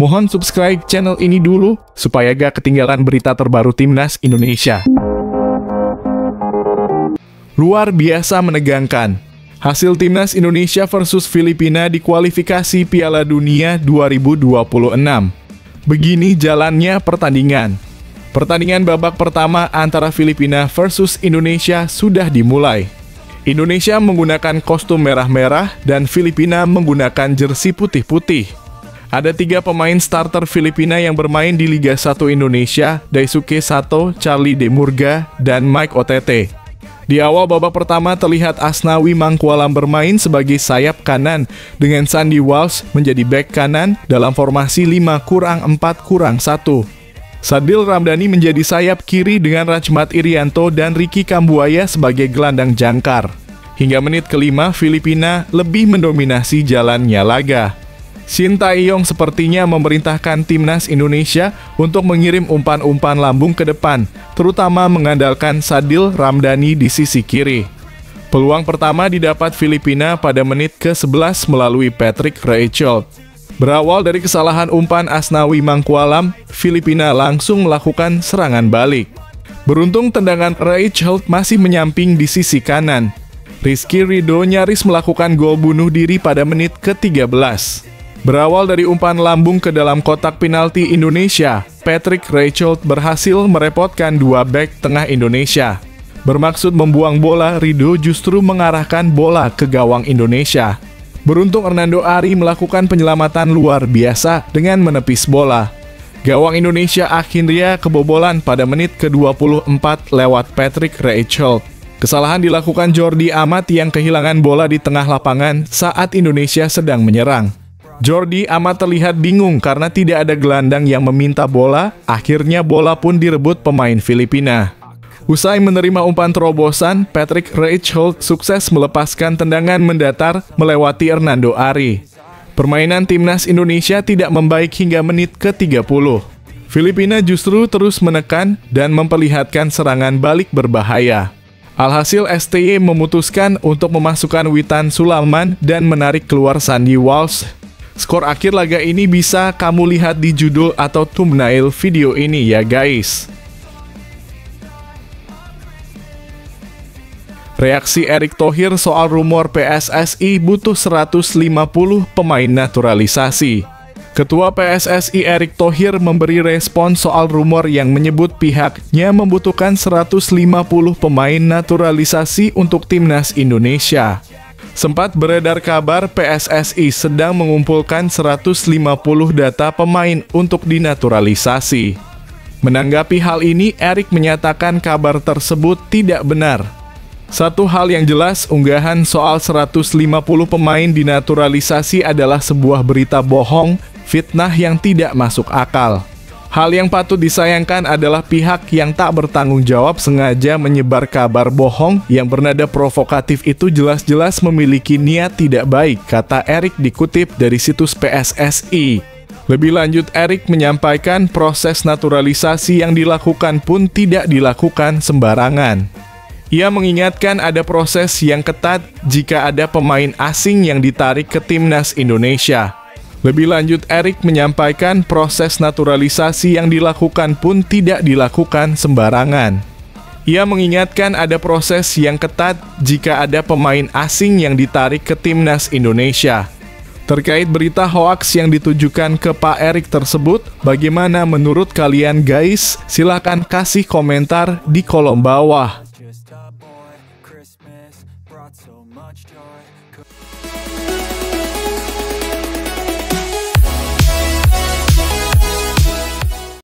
Mohon subscribe channel ini dulu, supaya gak ketinggalan berita terbaru Timnas Indonesia. Luar biasa menegangkan. Hasil Timnas Indonesia versus Filipina di kualifikasi Piala Dunia 2026. Begini jalannya pertandingan. Pertandingan babak pertama antara Filipina versus Indonesia sudah dimulai. Indonesia menggunakan kostum merah-merah dan Filipina menggunakan jersey putih-putih. Ada 3 pemain starter Filipina yang bermain di Liga 1 Indonesia, Daisuke Sato, Charlie De Murga, dan Mike Otete. Di awal babak pertama terlihat Asnawi Mangkualam bermain sebagai sayap kanan dengan Sandy Walsh menjadi bek kanan dalam formasi 5-4-1. Sadil Ramdhani menjadi sayap kiri dengan Rachmat Irianto dan Ricky Kambuaya sebagai gelandang jangkar. Hingga menit kelima, Filipina lebih mendominasi jalannya laga. Shin Tae-yong sepertinya memerintahkan Timnas Indonesia untuk mengirim umpan-umpan lambung ke depan, terutama mengandalkan Sadil Ramdhani di sisi kiri. Peluang pertama didapat Filipina pada menit ke-11 melalui Patrick Reichelt. Berawal dari kesalahan umpan Asnawi Mangkualam, Filipina langsung melakukan serangan balik. Beruntung tendangan Reichelt masih menyamping di sisi kanan. Rizky Ridho nyaris melakukan gol bunuh diri pada menit ke-13. Berawal dari umpan lambung ke dalam kotak penalti Indonesia, Patrick Reichelt berhasil merepotkan 2 bek tengah Indonesia. Bermaksud membuang bola, Ridho justru mengarahkan bola ke gawang Indonesia. Beruntung Hernando Ari melakukan penyelamatan luar biasa dengan menepis bola. Gawang Indonesia akhirnya kebobolan pada menit ke-24 lewat Patrick Reichelt. Kesalahan dilakukan Jordi Amat yang kehilangan bola di tengah lapangan saat Indonesia sedang menyerang. Jordi Amat terlihat bingung karena tidak ada gelandang yang meminta bola, akhirnya bola pun direbut pemain Filipina. Usai menerima umpan terobosan, Patrick Reichelt sukses melepaskan tendangan mendatar melewati Hernando Ari. Permainan Timnas Indonesia tidak membaik hingga menit ke-30. Filipina justru terus menekan dan memperlihatkan serangan balik berbahaya. Alhasil STY memutuskan untuk memasukkan Witan Sulaiman dan menarik keluar Sandy Walsh. Skor akhir laga ini bisa kamu lihat di judul atau thumbnail video ini ya guys. Reaksi Erick Thohir soal rumor PSSI butuh 150 pemain naturalisasi. Ketua PSSI Erick Thohir memberi respon soal rumor yang menyebut pihaknya membutuhkan 150 pemain naturalisasi untuk Timnas Indonesia. Sempat beredar kabar PSSI sedang mengumpulkan 150 data pemain untuk dinaturalisasi. Menanggapi hal ini, Erick menyatakan kabar tersebut tidak benar. Satu hal yang jelas, unggahan soal 150 pemain dinaturalisasi adalah sebuah berita bohong, fitnah yang tidak masuk akal. Hal yang patut disayangkan adalah pihak yang tak bertanggung jawab sengaja menyebar kabar bohong yang bernada provokatif itu jelas-jelas memiliki niat tidak baik, kata Erick dikutip dari situs PSSI. Lebih lanjut, Erick menyampaikan proses naturalisasi yang dilakukan pun tidak dilakukan sembarangan. Ia mengingatkan ada proses yang ketat jika ada pemain asing yang ditarik ke Timnas Indonesia. Lebih lanjut, Erick menyampaikan proses naturalisasi yang dilakukan pun tidak dilakukan sembarangan. Ia mengingatkan ada proses yang ketat jika ada pemain asing yang ditarik ke Timnas Indonesia. Terkait berita hoaks yang ditujukan ke Pak Erick tersebut, bagaimana menurut kalian guys? Silahkan kasih komentar di kolom bawah.